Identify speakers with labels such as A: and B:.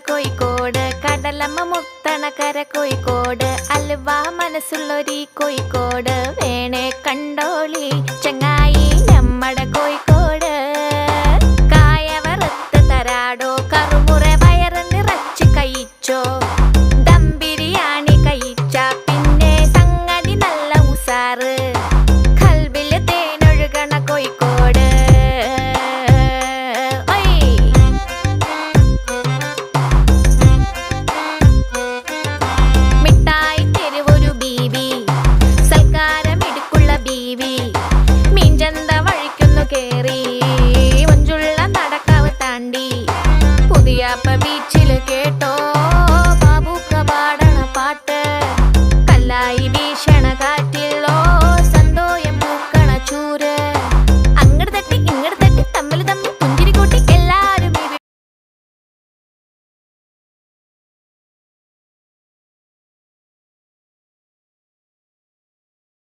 A: കോഴിക്കോട്, കടലമ്മ മുത്തണ കര കോഴിക്കോട്, അലുവ മനസ്സുള്ളൊരീ കോഴിക്കോട്, വേണേ കണ്ടോളി ചങ്ങായി നമ്മടെ കോഴിക്കോട്. കായ വറുത്ത് തരാടോ, കറുമുറ വയറ് നിറച്ച് കഴിച്ചോ, ദം ബിരിയാണി കഴിച്ച പിന്നെ സംഗതി നല്ല ഉസാറ്, കൽബില് തേനൊഴുകണ കോഴിക്കോട്. മിഠായി തെരുവൊരു ബീവി, സൽക്കാരമിടുക്കുള്ള ബീവി, മീൻചന്ത വഴിക്കുന്നു കേറി, മഞ്ചുള്ള നടക്കാവ് താണ്ടി, പുതിയാപ്പ ബീച്ചില് കേട്ടോ